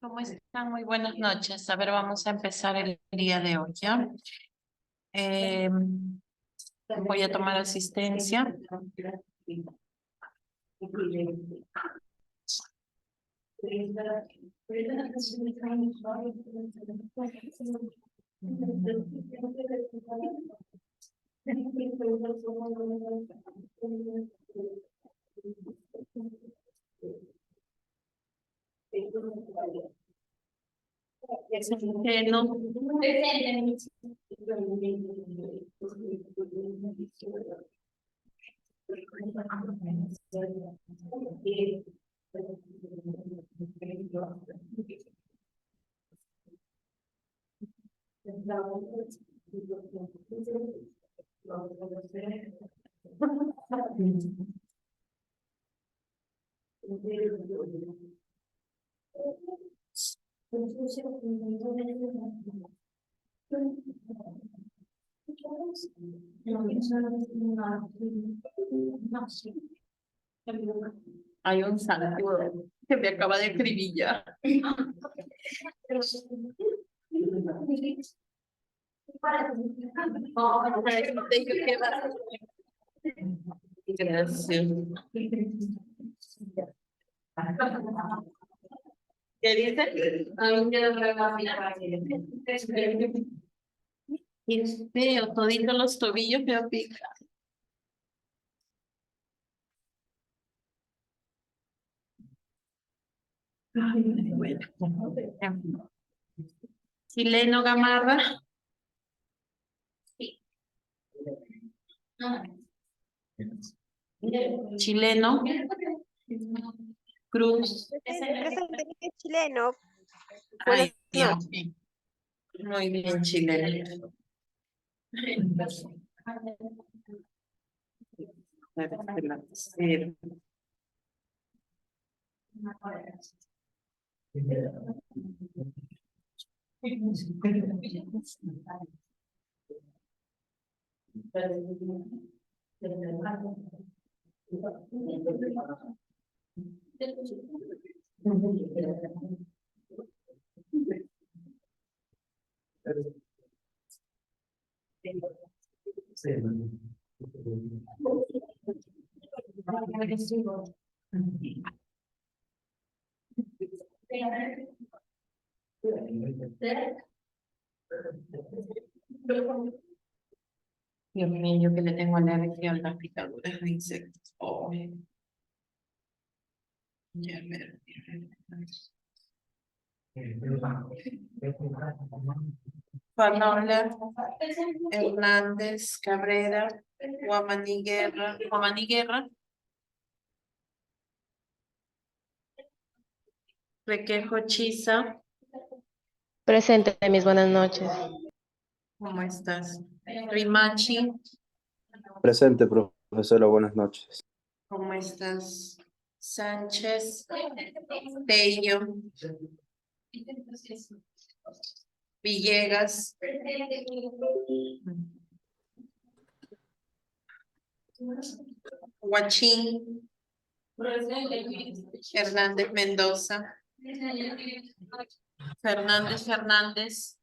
¿Cómo están? Muy buenas noches. A ver, vamos a empezar el día de hoy, ¿ya? Eh, Voy a tomar asistencia. No. Hay un zancudo que me acaba de acribillar. Gracias. ¿Qué dice? Y es feo, todito los tobillos me pica. Bueno. Chileno Gamarra. Chileno. Cruz. Presente, chileno. Ay, Buenas Dios mío. Muy bien, chileno. Dios mío, yo que le tengo alergia a las picaduras de insectos. Oh, ya ver. Fanola, Hernández, Cabrera, Guamaní Guerra, Requejo Chiza. Presente, mis buenas noches. ¿Cómo estás? Rimachi, Presente, profesora, buenas noches. ¿cómo estás? Sánchez, Tello, Villegas, Huachín, Hernández Mendoza, Fernández Fernández,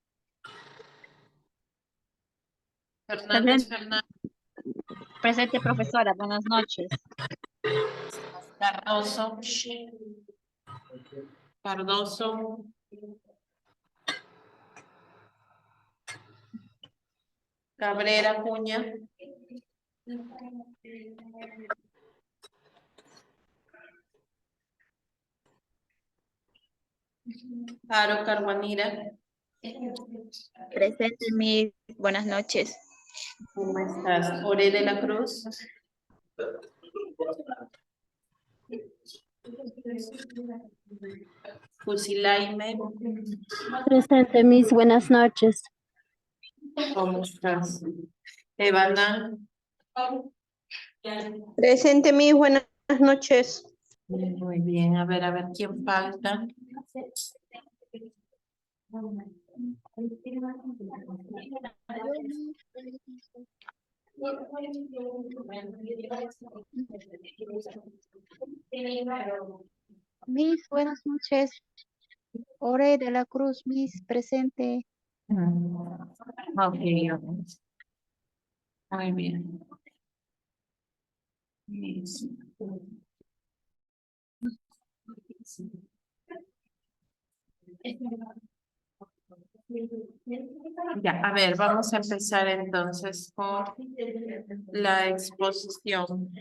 Presente, profesora. Buenas noches. Cardoso, Cabrera Cuña, Aro Carguanira. Presente, mis buenas noches. ¿Cómo estás? Ore de la Cruz. Fusilaime. Presente, mis buenas noches. ¿Cómo estás? Evana. Presente, mis buenas noches. Muy bien, a ver, ¿quién falta? Mis buenas noches. Ore de la Cruz, Miss, presente. Ok, ok. Muy bien. Ya, a ver, vamos a empezar entonces con la exposición.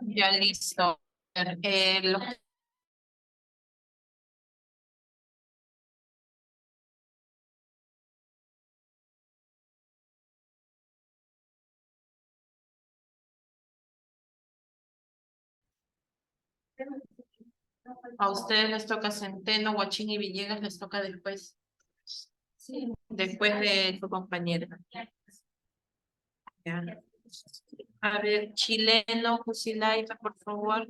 Ya listo. Lo A ustedes les toca Centeno, Guachín y Villegas, les toca después. Sí. Después de su compañera. Ya. A ver, chileno, Jusilaika, por favor.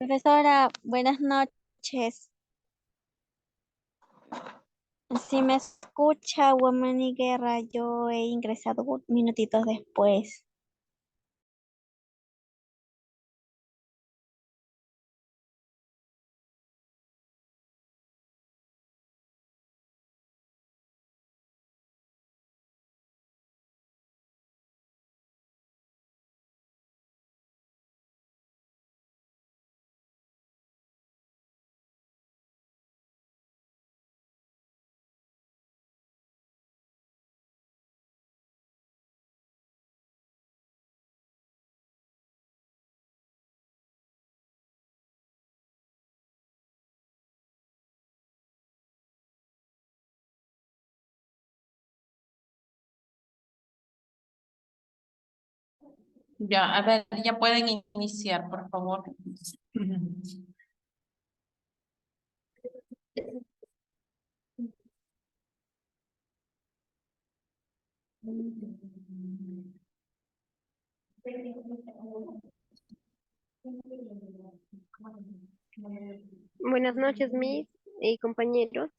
Profesora, buenas noches. Si me escucha, Woman y Guerra, yo he ingresado minutitos después. Ya, a ver, ya pueden iniciar, por favor. Buenas noches, mis y compañeros.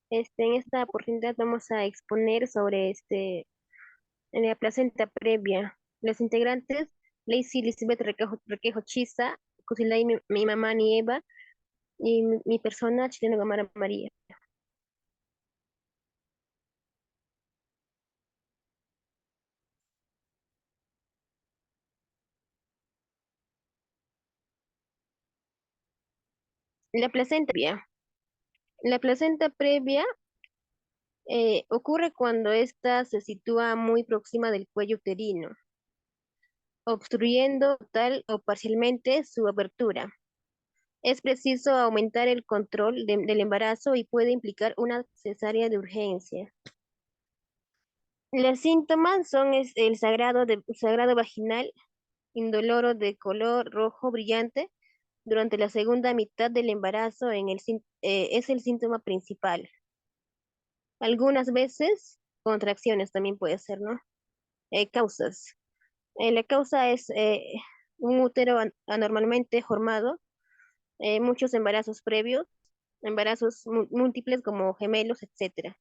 En esta oportunidad vamos a exponer sobre en la placenta previa. Los integrantes, Lacey Elizabeth Requejo Chiza, Cusilay, mi mamá Nieva, y mi persona, Chileno Gamara María. La placenta previa. La placenta previa ocurre cuando ésta se sitúa muy próxima del cuello uterino, obstruyendo total o parcialmente su abertura. Es preciso aumentar el control del embarazo y puede implicar una cesárea de urgencia. Los síntomas son el sangrado vaginal indoloro de color rojo brillante durante la segunda mitad del embarazo es el síntoma principal. Algunas veces contracciones también puede ser, ¿no? Causas. La causa es un útero anormalmente formado, muchos embarazos previos, embarazos múltiples como gemelos, etcétera.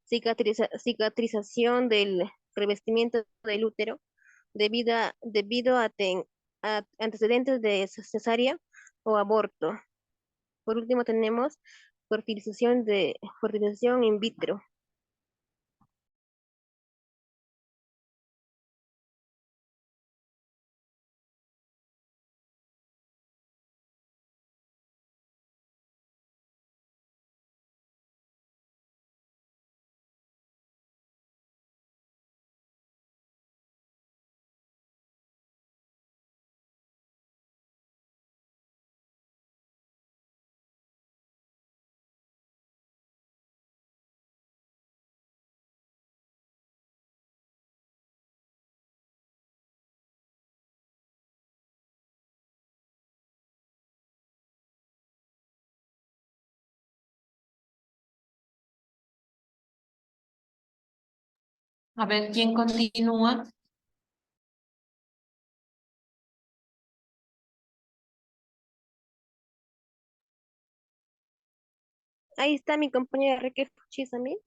Cicatrización del revestimiento del útero debido a antecedentes de cesárea o aborto. Por último tenemos fertilización in vitro. A ver, ¿quién continúa? Ahí está mi compañera Raquel Fuchis también.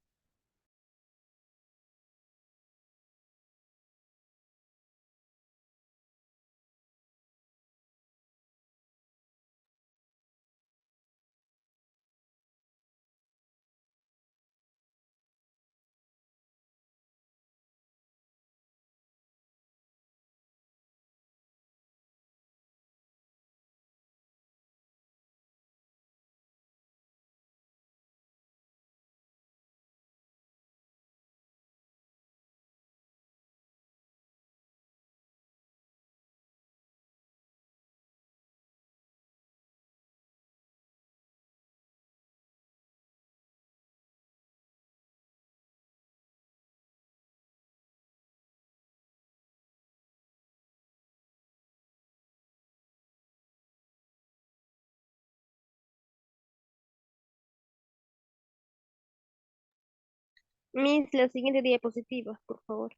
La siguiente diapositiva, por favor.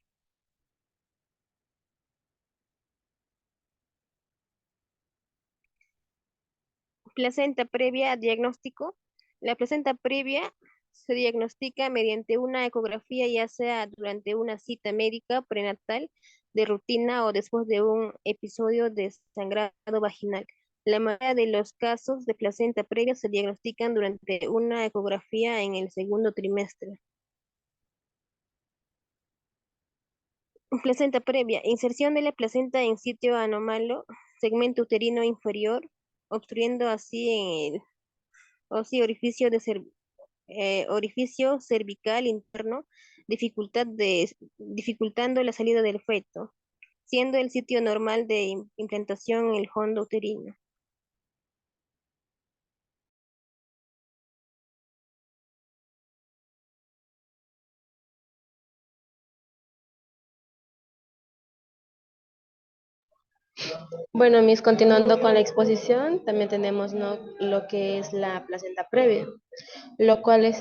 Placenta previa a diagnóstico. La placenta previa se diagnostica mediante una ecografía, ya sea durante una cita médica prenatal de rutina o después de un episodio de sangrado vaginal. La mayoría de los casos de placenta previa se diagnostican durante una ecografía en el segundo trimestre. Placenta previa. Inserción de la placenta en sitio anómalo, segmento uterino inferior, obstruyendo así orificio cervical interno, dificultando la salida del feto, siendo el sitio normal de implantación el fondo uterino. Bueno, Miss, continuando con la exposición, también tenemos, ¿no?, lo que es la placenta previa, lo cual es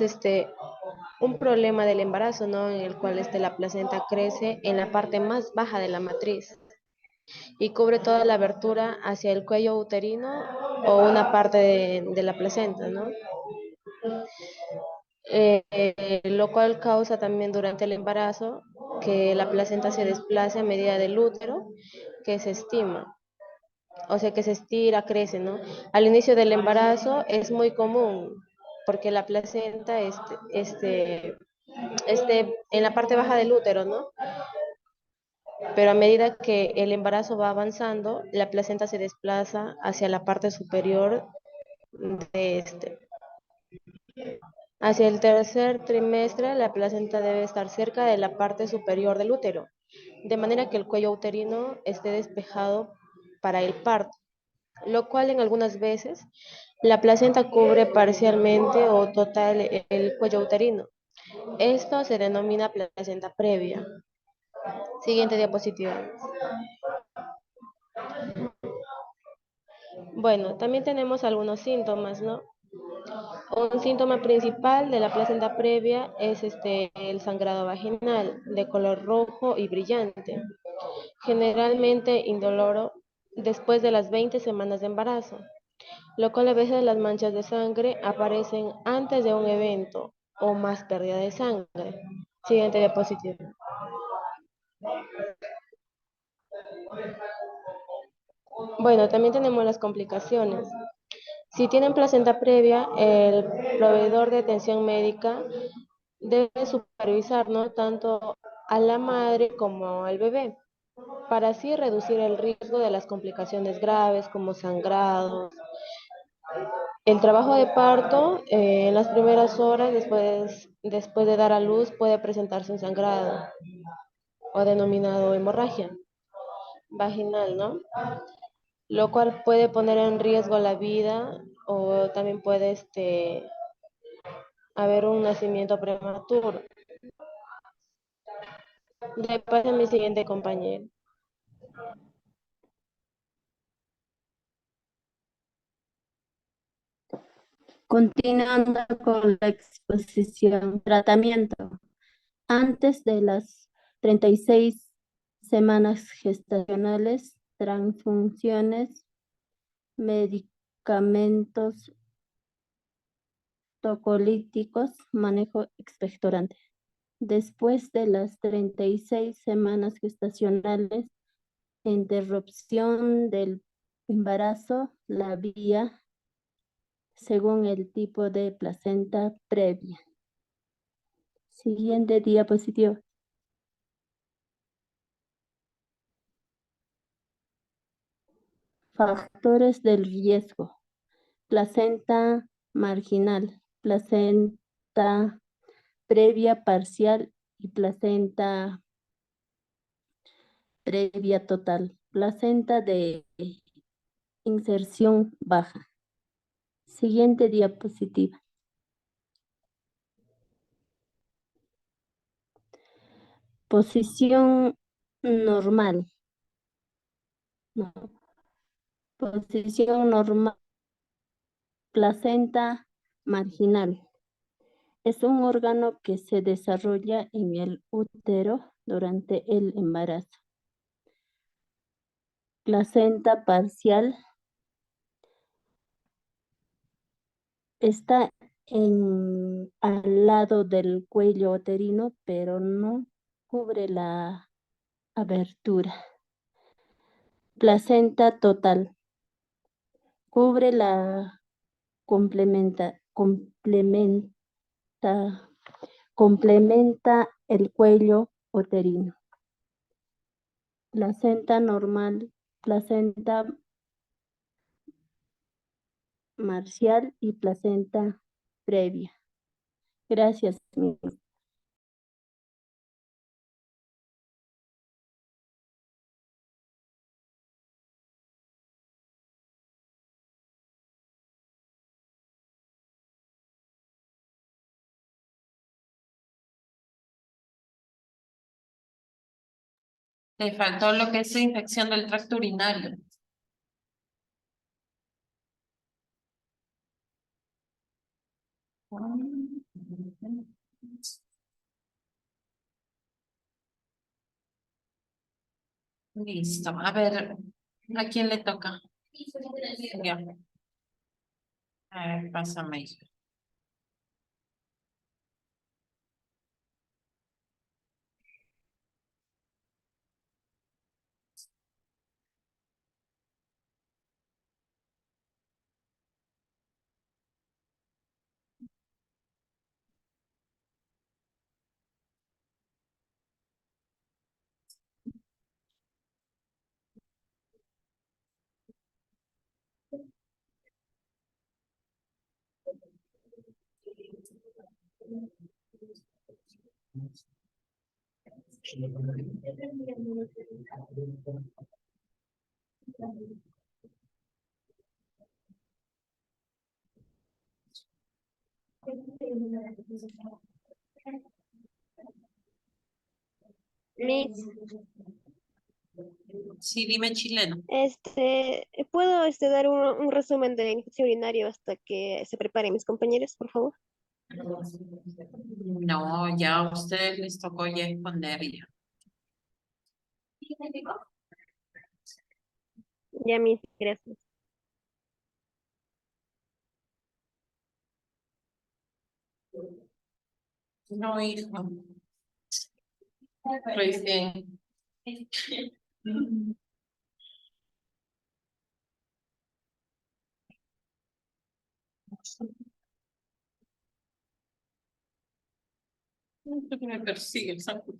un problema del embarazo, ¿no?, en el cual la placenta crece en la parte más baja de la matriz y cubre toda la abertura hacia el cuello uterino o una parte de la placenta, ¿no? Lo cual causa también durante el embarazo que la placenta se desplace a medida del útero que se estima. O sea, que se estira, crece, ¿no? Al inicio del embarazo es muy común porque la placenta en la parte baja del útero, ¿no? Pero a medida que el embarazo va avanzando, la placenta se desplaza hacia la parte superior de este. Hacia el tercer trimestre, la placenta debe estar cerca de la parte superior del útero, de manera que el cuello uterino esté despejado para el parto, lo cual en algunas veces la placenta cubre parcialmente o total el cuello uterino. Esto se denomina placenta previa. Siguiente diapositiva. Bueno, también tenemos algunos síntomas, ¿no? Un síntoma principal de la placenta previa es el sangrado vaginal de color rojo y brillante, generalmente indoloro después de las 20 semanas de embarazo, lo cual a veces las manchas de sangre aparecen antes de un evento o más pérdida de sangre. Siguiente diapositiva. Bueno, también tenemos las complicaciones. Si tienen placenta previa, el proveedor de atención médica debe supervisar, ¿no?, tanto a la madre como al bebé, para así reducir el riesgo de las complicaciones graves como sangrados. El trabajo de parto en las primeras horas después de dar a luz puede presentarse un sangrado o denominado hemorragia vaginal, ¿no? Lo cual puede poner en riesgo la vida o también puede haber un nacimiento prematuro. Le paso a mi siguiente compañero. Continuando con la exposición, tratamiento. Antes de las 36 semanas gestacionales, transfusiones, medicamentos tocolíticos, manejo expectorante. Después de las 36 semanas gestacionales, interrupción del embarazo, la vía según el tipo de placenta previa. Siguiente diapositiva. Factores del riesgo. Placenta marginal, placenta previa parcial y placenta previa total. Placenta de inserción baja. Siguiente diapositiva. Posición normal. No. Posición normal. Placenta marginal. Es un órgano que se desarrolla en el útero durante el embarazo. Placenta parcial. está al lado del cuello uterino, pero no cubre la abertura. Placenta total. Cubre la complementa el cuello uterino. Placenta normal, placenta marcial y placenta previa. Gracias, Miss. Le faltó lo que es infección del tracto urinario. Listo. A ver, ¿a quién le toca? Ya. A ver, pásame. Miss, Sí, dime chileno. ¿puedo dar un resumen de la infección urinaria hasta que se preparen mis compañeros, por favor? No, ya a ustedes les tocó ya exponer ya. Ya, Miss, gracias. No, hijo. Recién. Esto que me persigue, saco.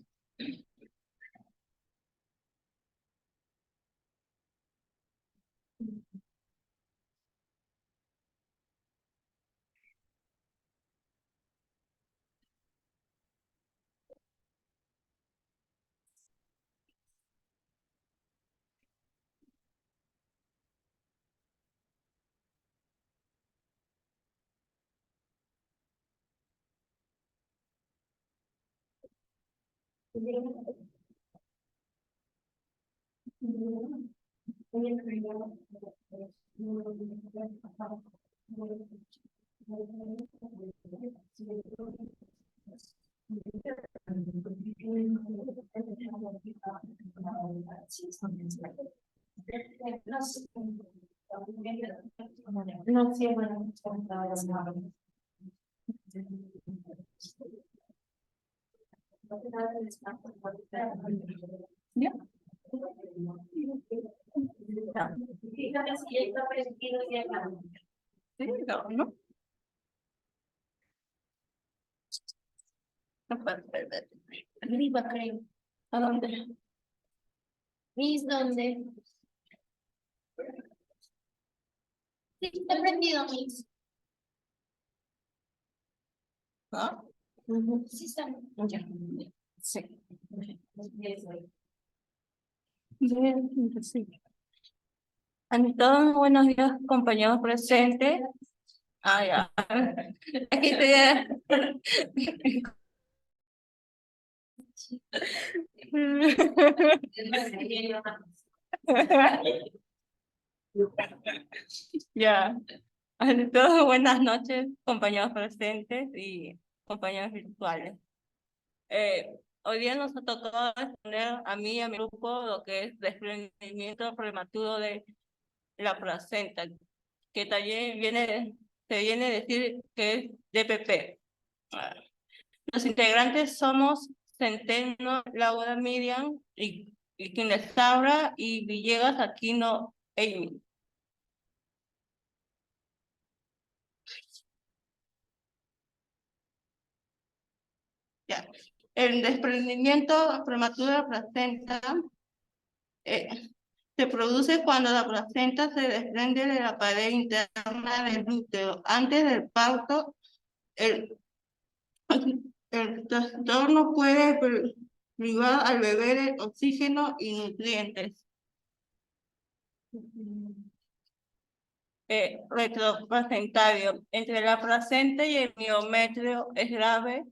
No, sí, bueno. ¿Ya? Sí, ¿no? No puedo perder. Arriba, creo. ¿A dónde? ¿Mis dónde? Sí, está prendido, Miss. ¿Ah? Sí, está. Ya. Sí. Bien, sí. Ante todo, buenos días, compañeros presentes. Ah, ya. Aquí estoy. Ya. Ante todo, buenas noches, compañeros presentes y compañeros virtuales. Hoy día nos ha tocado exponer a mí y a mi grupo lo que es desprendimiento prematuro de la placenta, que también viene se viene a decir que es DPP. Los integrantes somos Centeno, Laura Miriam y quien les habla, y Villegas Aquino Amy. Ya. El desprendimiento prematuro de la placenta se produce cuando la placenta se desprende de la pared interna del útero. Antes del parto, el trastorno puede privar al bebé de oxígeno y nutrientes. Retroplacentario. Entre la placenta y el miometrio es grave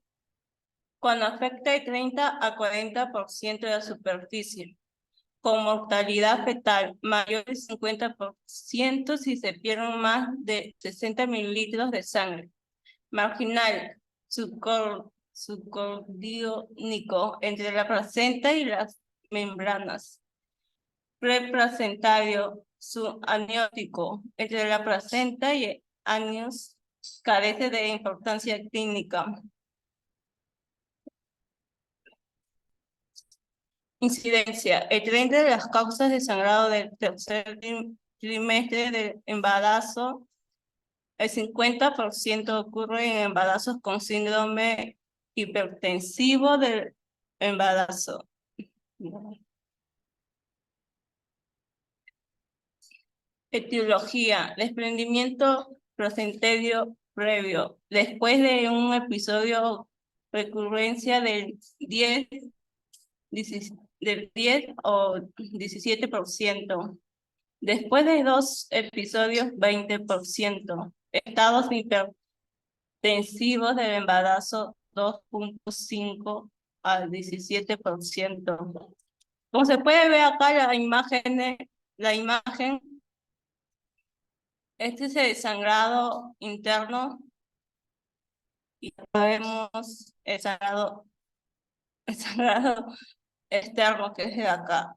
cuando afecta el 30 a 40% de la superficie, con mortalidad fetal mayor del 50% si se pierden más de 60 mililitros de sangre. Marginal, subcordiónico, entre la placenta y las membranas. Preplacentario, subamniótico, entre la placenta y años, carece de importancia clínica. Incidencia. El 30 de las causas de sangrado del tercer trimestre del embarazo, el 50% ocurre en embarazos con síndrome hipertensivo del embarazo. Etiología. Desprendimiento placentario previo. Después de un episodio recurrencia del 10 o 17%. Después de 2 episodios, 20%. Estados hipertensivos del embarazo, 2.5 al 17%. Como se puede ver acá la imagen, este es el sangrado interno y vemos el sangrado externo, que es de acá.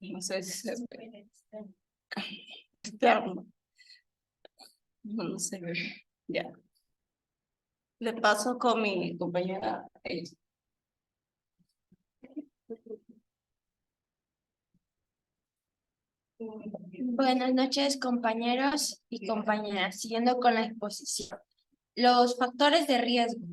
No sé si se ve. Externo. No se ve. Ya. Le paso con mi compañera. Buenas noches, compañeros y compañeras. Siguiendo con la exposición. Los factores de riesgo.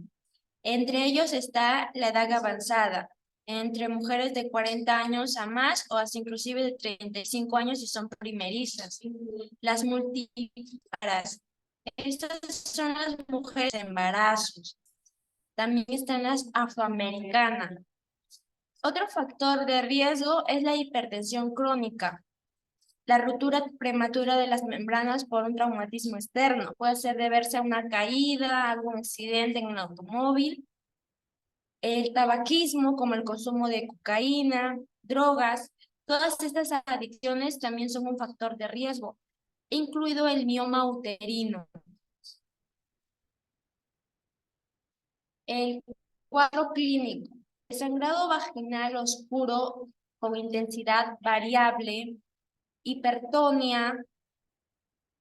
Entre ellos está la edad avanzada, entre mujeres de 40 años a más o hasta inclusive de 35 años si son primerizas. Las multíparas. Estas son las mujeres de embarazos. También están las afroamericanas. Otro factor de riesgo es la hipertensión crónica. La ruptura prematura de las membranas por un traumatismo externo. Puede ser deberse a una caída, algún accidente en un automóvil. El tabaquismo, como el consumo de cocaína, drogas, todas estas adicciones también son un factor de riesgo, incluido el mioma uterino. El cuadro clínico. El sangrado vaginal oscuro con intensidad variable, hipertonia,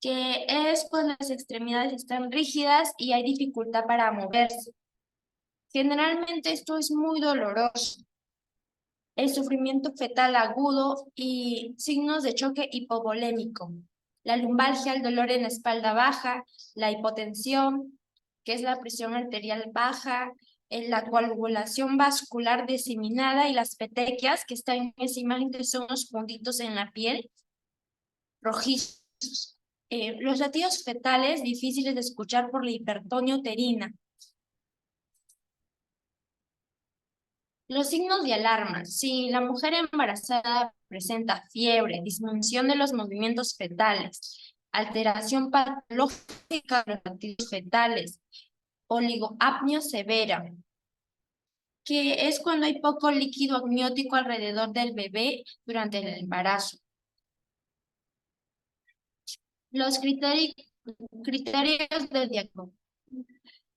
que es cuando las extremidades están rígidas y hay dificultad para moverse. Generalmente esto es muy doloroso. El sufrimiento fetal agudo y signos de choque hipovolémico. La lumbalgia, el dolor en la espalda baja, la hipotensión, que es la presión arterial baja, la coagulación vascular diseminada y las petequias, que están en esa imagen, que son los puntitos en la piel, rojizos. Los latidos fetales difíciles de escuchar por la hipertonía uterina. Los signos de alarma. Si la mujer embarazada presenta fiebre, disminución de los movimientos fetales, alteración patológica de los latidos fetales, oligoapnea severa, que es cuando hay poco líquido amniótico alrededor del bebé durante el embarazo. Los criterios de diagnóstico.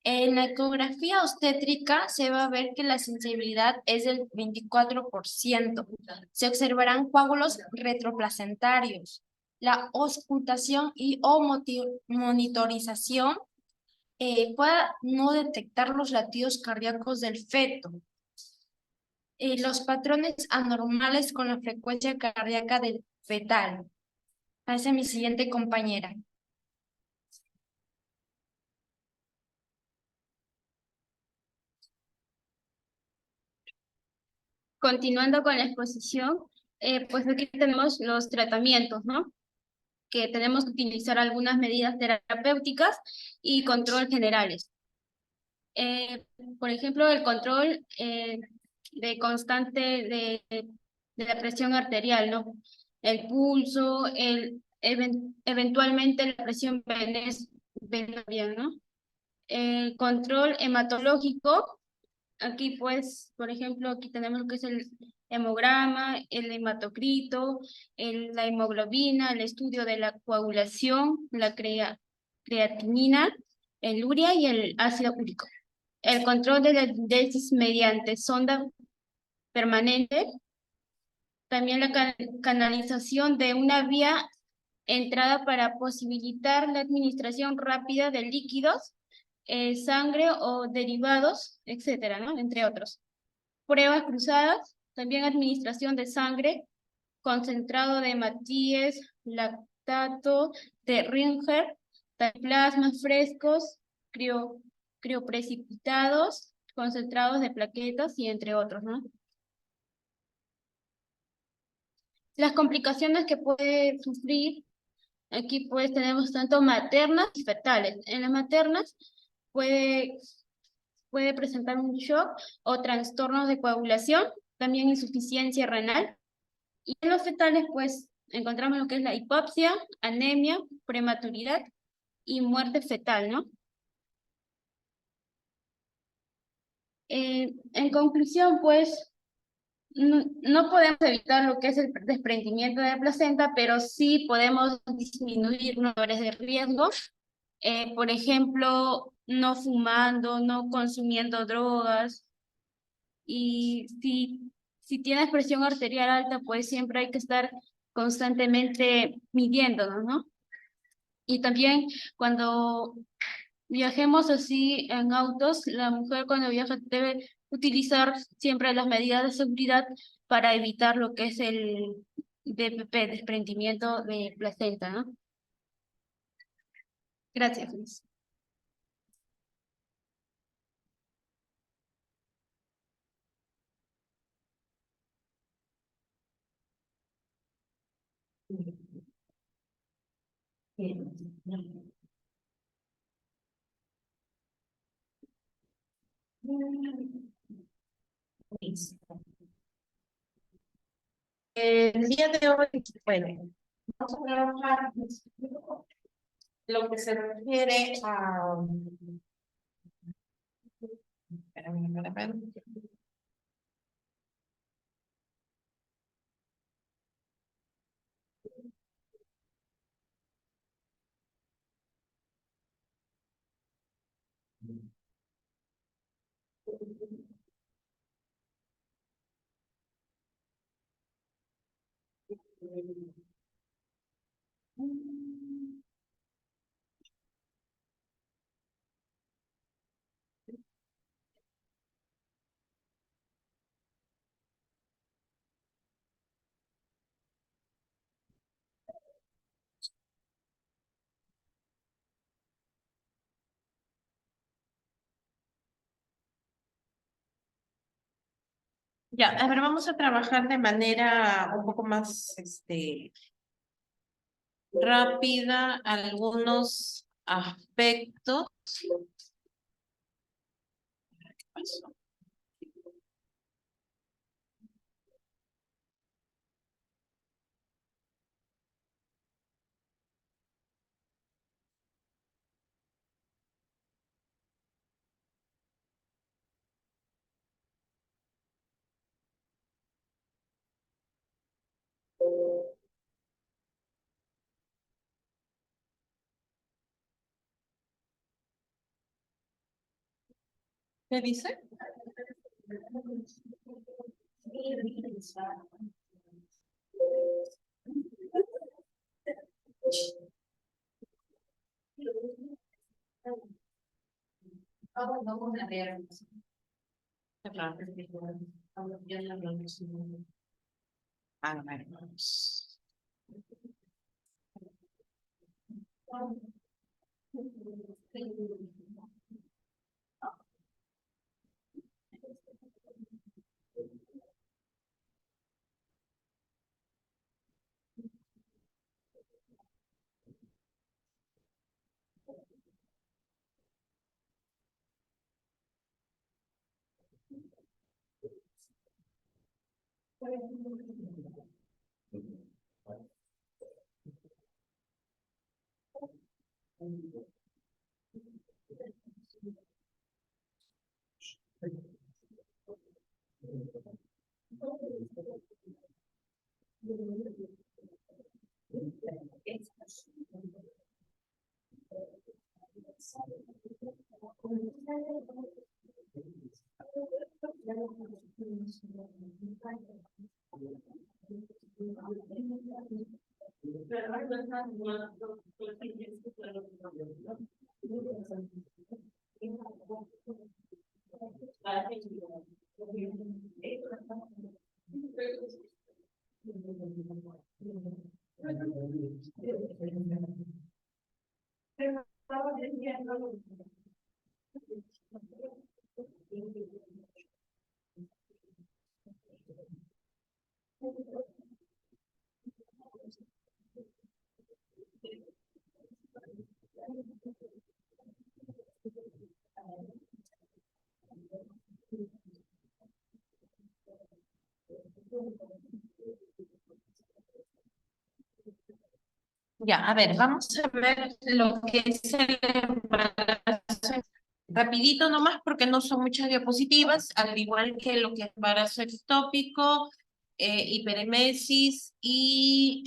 En la ecografía obstétrica se va a ver que la sensibilidad es del 24%. Se observarán coágulos retroplacentarios. la auscultación y o monitorización pueda no detectar los latidos cardíacos del feto. Los patrones anormales con la frecuencia cardíaca del fetal. Pase a mi siguiente compañera. Continuando con la exposición, pues aquí tenemos los tratamientos, ¿no? Que tenemos que utilizar algunas medidas terapéuticas y control generales. Por ejemplo, el control de constante de la presión arterial, ¿no? El pulso, eventualmente la presión venosa, ¿no? El control hematológico, aquí pues, por ejemplo, aquí tenemos lo que es el hemograma, el hematocrito, la hemoglobina, el estudio de la coagulación, la creatinina, el urea y el ácido úrico. El control de la diuresis mediante sonda permanente, también la canalización de una vía entrada para posibilitar la administración rápida de líquidos, sangre o derivados, etcétera, ¿no? Entre otros. Pruebas cruzadas, también administración de sangre, concentrado de Matías, lactato de Ringer, plasmas frescos, crioprecipitados, concentrados de plaquetas y entre otros, ¿no? Las complicaciones que puede sufrir, aquí pues tenemos tanto maternas y fetales. En las maternas puede presentar un shock o trastornos de coagulación, también insuficiencia renal. Y en los fetales pues encontramos lo que es la hipopsia, anemia, prematuridad y muerte fetal, ¿no? En conclusión, pues, no podemos evitar lo que es el desprendimiento de la placenta, pero sí podemos disminuir factores de riesgo. Por ejemplo, no fumando, no consumiendo drogas. Y si tienes presión arterial alta, pues siempre hay que estar constantemente midiéndonos, ¿no? Y también cuando viajemos así en autos, la mujer cuando viaja debe utilizar siempre las medidas de seguridad para evitar lo que es el DPP, desprendimiento de placenta, ¿no? Gracias, Luis. El día de hoy, bueno, vamos a trabajar lo que se refiere a... Espérame. Ya, a ver, vamos a trabajar de manera un poco más rápida algunos aspectos. ¿Qué pasó? ¿Qué dice? Ya, a ver, vamos a ver lo que es el embarazo. Rapidito nomás porque no son muchas diapositivas, al igual que lo que es embarazo ectópico, hiperemesis y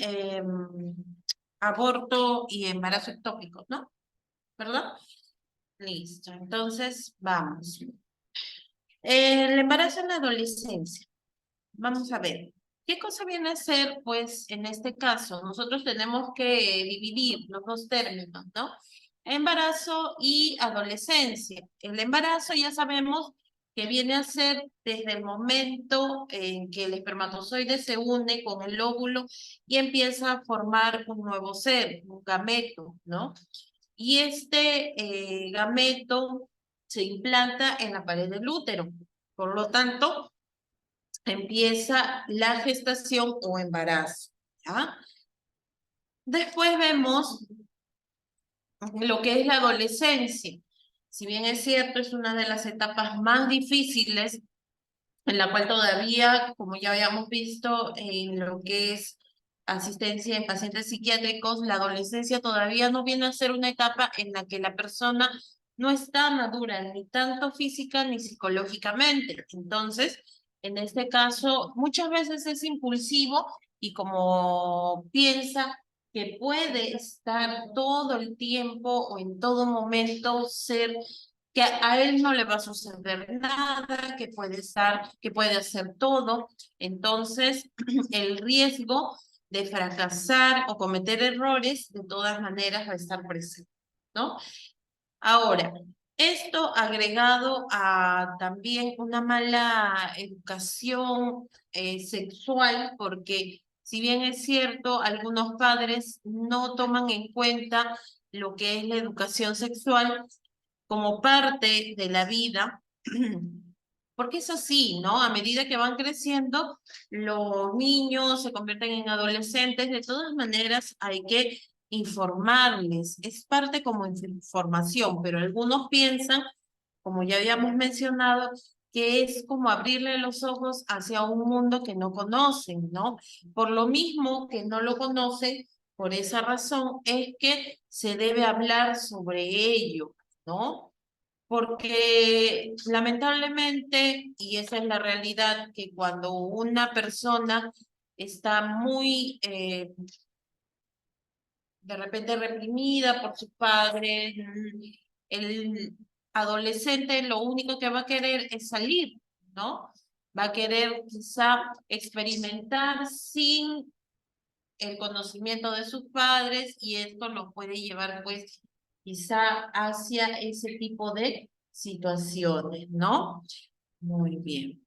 aborto y embarazo ectópico, ¿no? ¿Verdad? Listo, entonces vamos. El embarazo en la adolescencia. Vamos a ver. ¿Qué cosa viene a ser, pues, en este caso? Nosotros tenemos que dividir los dos términos, ¿no? Embarazo y adolescencia. El embarazo ya sabemos que viene a ser desde el momento en que el espermatozoide se une con el óvulo y empieza a formar un nuevo ser, un gameto, ¿no? Y este gameto se implanta en la pared del útero. Por lo tanto, empieza la gestación o embarazo, ¿ya? Después vemos lo que es la adolescencia. Si bien es cierto, es una de las etapas más difíciles, en la cual todavía, como ya habíamos visto en lo que es asistencia en pacientes psiquiátricos, la adolescencia todavía no viene a ser una etapa en la que la persona no está madura, ni tanto física ni psicológicamente. Entonces, en este caso, muchas veces es impulsivo y como piensa que puede estar todo el tiempo o en todo momento ser que a él no le va a suceder nada, que puede estar, que puede hacer todo. Entonces, el riesgo de fracasar o cometer errores, de todas maneras, va a estar presente, ¿no? Ahora, esto agregado a también una mala educación sexual, porque si bien es cierto, algunos padres no toman en cuenta lo que es la educación sexual como parte de la vida, porque es así, ¿no? A medida que van creciendo, los niños se convierten en adolescentes, de todas maneras hay que informarles, es parte como información, pero algunos piensan, como ya habíamos mencionado, que es como abrirle los ojos hacia un mundo que no conocen, ¿no? Por lo mismo que no lo conocen, por esa razón es que se debe hablar sobre ello, ¿no? Porque lamentablemente, y esa es la realidad, que cuando una persona está muy de repente reprimida por sus padres, el adolescente lo único que va a querer es salir, ¿no? Va a querer quizá experimentar sin el conocimiento de sus padres y esto los puede llevar pues quizá hacia ese tipo de situaciones, ¿no? Muy bien.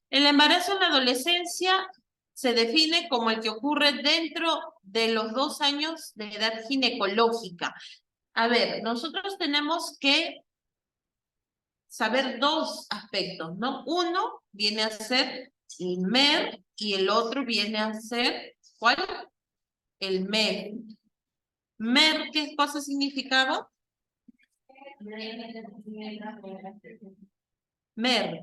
El embarazo en la adolescencia se define como el que ocurre dentro de los 2 años de edad ginecológica. A ver, nosotros tenemos que saber 2 aspectos, ¿no? Uno viene a ser el MER y el otro viene a ser, ¿cuál? El MER. MER, ¿qué cosa significaba? MER.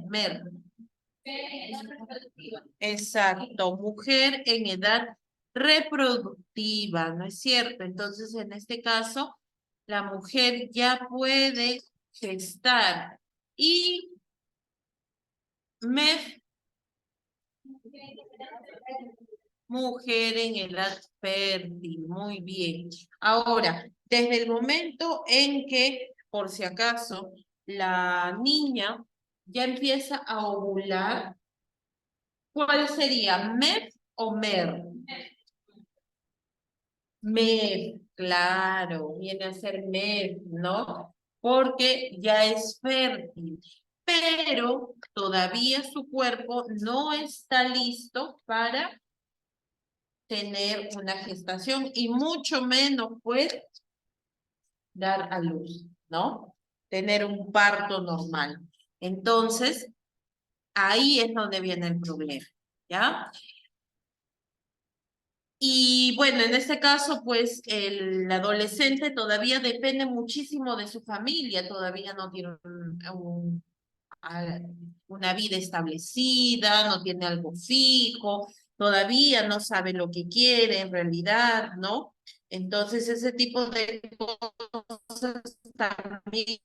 Exacto, mujer en edad reproductiva, ¿no es cierto? Entonces, en este caso, la mujer ya puede gestar y MEF, mujer en edad fértil, muy bien. Ahora, desde el momento en que, por si acaso, la niña ya empieza a ovular, ¿cuál sería? ¿MEF o MER? MEF, claro, viene a ser MEF, ¿no? Porque ya es fértil, pero todavía su cuerpo no está listo para tener una gestación y mucho menos puede dar a luz, ¿no? Tener un parto normal. Entonces, ahí es donde viene el problema, ¿ya? Y bueno, en este caso, pues el adolescente todavía depende muchísimo de su familia, todavía no tiene una vida establecida, no tiene algo fijo, todavía no sabe lo que quiere en realidad, ¿no? Entonces ese tipo de cosas también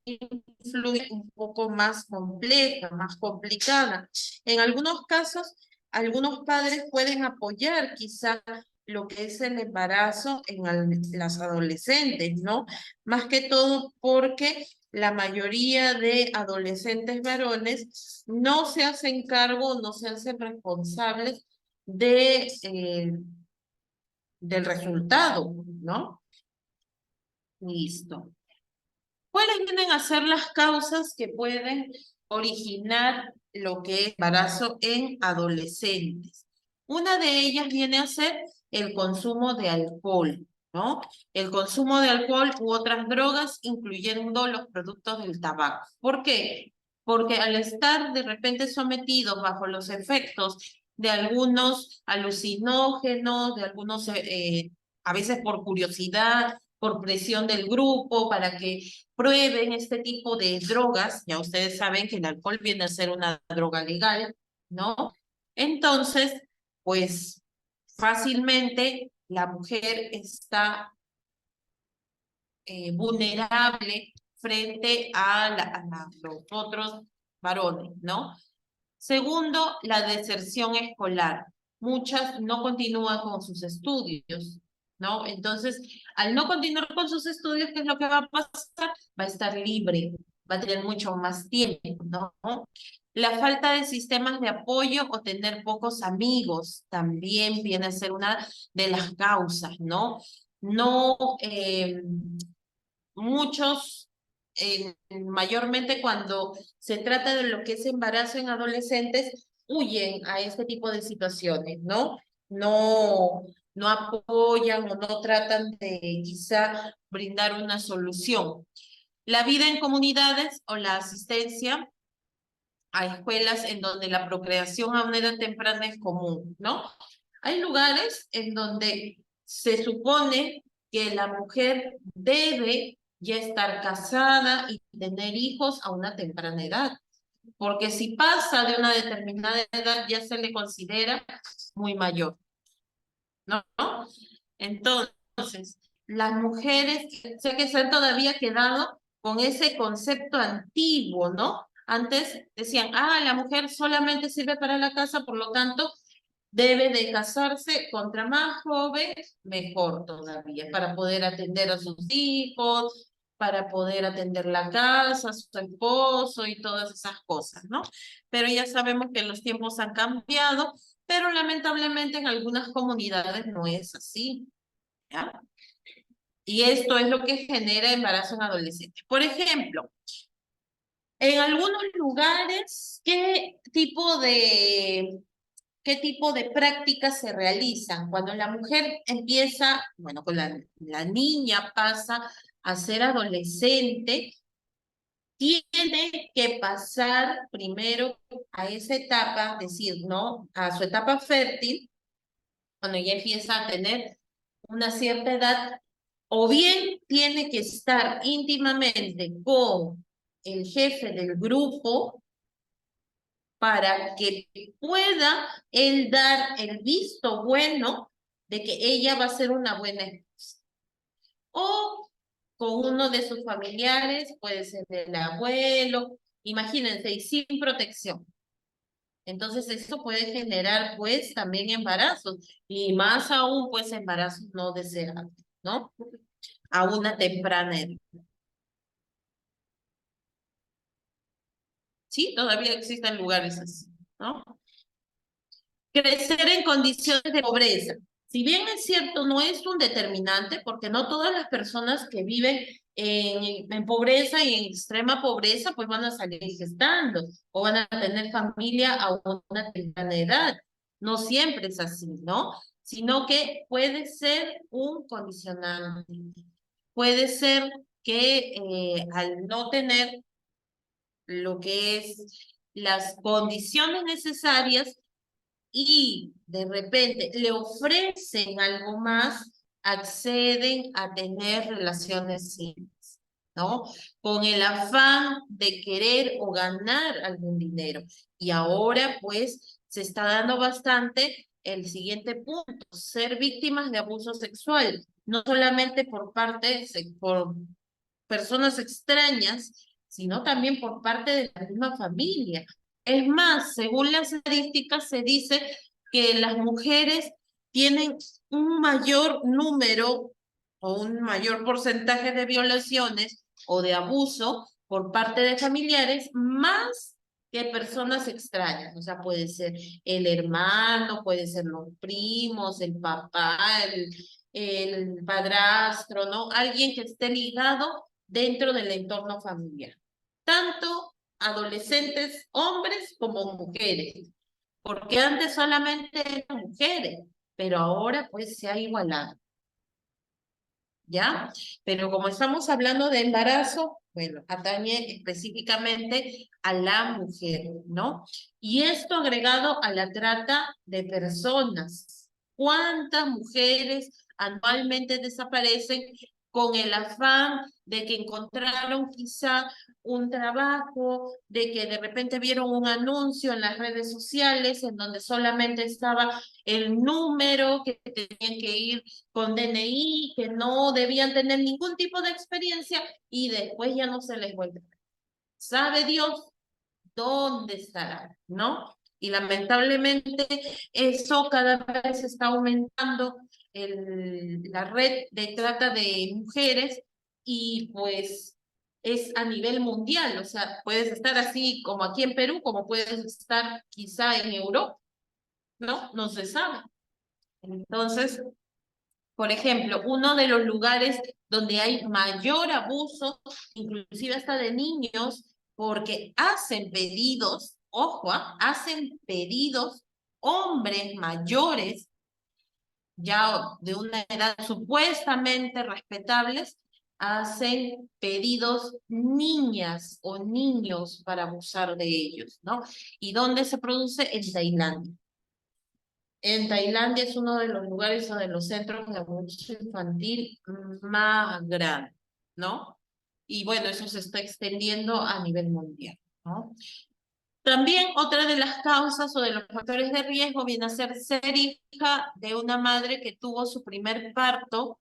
influye un poco más compleja, más complicada. En algunos casos, algunos padres pueden apoyar quizá lo que es el embarazo en las adolescentes, ¿no? Más que todo porque la mayoría de adolescentes varones no se hacen cargo, no se hacen responsables de, del resultado, ¿no? Listo. ¿Cuáles vienen a ser las causas que pueden originar lo que es embarazo en adolescentes? Una de ellas viene a ser el consumo de alcohol, ¿no? El consumo de alcohol u otras drogas, incluyendo los productos del tabaco. ¿Por qué? Porque al estar de repente sometidos bajo los efectos de algunos alucinógenos, de algunos, a veces por curiosidad, por presión del grupo, para que prueben este tipo de drogas, ya ustedes saben que el alcohol viene a ser una droga legal, ¿no? Entonces, pues fácilmente la mujer está vulnerable frente a los otros varones, ¿no? Segundo, la deserción escolar. Muchas no continúan con sus estudios, ¿no? Entonces, al no continuar con sus estudios, ¿qué es lo que va a pasar? Va a estar libre, va a tener mucho más tiempo, ¿no? La falta de sistemas de apoyo o tener pocos amigos también viene a ser una de las causas, ¿no? No, muchos, mayormente cuando se trata de lo que es embarazo en adolescentes, huyen a este tipo de situaciones, ¿no? No apoyan o no tratan de quizá brindar una solución. La vida en comunidades o la asistencia a escuelas en donde la procreación a una edad temprana es común, ¿no? Hay lugares en donde se supone que la mujer debe ya estar casada y tener hijos a una temprana edad, porque si pasa de una determinada edad ya se le considera muy mayor, ¿no? Entonces, las mujeres, sé que se han todavía quedado con ese concepto antiguo, ¿no? Antes decían, la mujer solamente sirve para la casa, por lo tanto, debe de casarse, contra más joven, mejor todavía, para poder atender a sus hijos, para poder atender la casa, su esposo y todas esas cosas, ¿no? Pero ya sabemos que los tiempos han cambiado, pero lamentablemente en algunas comunidades no es así, ¿ya? Y esto es lo que genera embarazo en adolescentes. Por ejemplo, en algunos lugares, ¿qué tipo de prácticas se realizan? Cuando la mujer empieza, bueno, con la niña pasa a ser adolescente, tiene que pasar primero a esa etapa, es decir, ¿no? A su etapa fértil, cuando ya empieza a tener una cierta edad, o bien tiene que estar íntimamente con el jefe del grupo para que pueda él dar el visto bueno de que ella va a ser una buena esposa. O con uno de sus familiares, puede ser el abuelo, imagínense, y sin protección. Entonces eso puede generar pues también embarazos, y más aún pues embarazos no deseados, ¿no? A una temprana edad. Sí, todavía existen lugares así, ¿no? Crecer en condiciones de pobreza. Si bien es cierto, no es un determinante, porque no todas las personas que viven en pobreza y en extrema pobreza, pues van a salir gestando o van a tener familia a una temprana edad. No siempre es así, ¿no? Sino que puede ser un condicionante. Puede ser que al no tener lo que es las condiciones necesarias, y de repente le ofrecen algo más, acceden a tener relaciones íntimas, ¿no? Con el afán de querer o ganar algún dinero. Y ahora, pues, se está dando bastante el siguiente punto: ser víctimas de abuso sexual, no solamente por personas extrañas, sino también por parte de la misma familia. Es más, según las estadísticas se dice que las mujeres tienen un mayor número o un mayor porcentaje de violaciones o de abuso por parte de familiares más que personas extrañas. O sea, puede ser el hermano, puede ser los primos, el papá, el padrastro, ¿no? Alguien que esté ligado dentro del entorno familiar. Tanto adolescentes, hombres como mujeres, porque antes solamente eran mujeres, pero ahora pues se ha igualado. ¿Ya? Pero como estamos hablando de embarazo, bueno, atañe específicamente a la mujer, ¿no? Y esto agregado a la trata de personas. ¿Cuántas mujeres anualmente desaparecen con el afán de que encontraron quizá un trabajo, de que de repente vieron un anuncio en las redes sociales en donde solamente estaba el número, que tenían que ir con DNI, que no debían tener ningún tipo de experiencia, y después ya no se les vuelve? ¿Sabe Dios dónde estará, no? Y lamentablemente eso cada vez está aumentando, la red de trata de mujeres, y pues es a nivel mundial. O sea, puedes estar así como aquí en Perú, como puedes estar quizá en Europa, ¿no? No se sabe. Entonces, por ejemplo, uno de los lugares donde hay mayor abuso, inclusive hasta de niños, porque hacen pedidos, ojo, hacen pedidos hombres mayores, ya de una edad supuestamente respetables, hacen pedidos niñas o niños para abusar de ellos, ¿no? ¿Y dónde se produce? En Tailandia. En Tailandia es uno de los lugares o de los centros de abuso infantil más grandes, ¿no? Y bueno, eso se está extendiendo a nivel mundial, ¿no? También otra de las causas o de los factores de riesgo viene a ser hija de una madre que tuvo su primer parto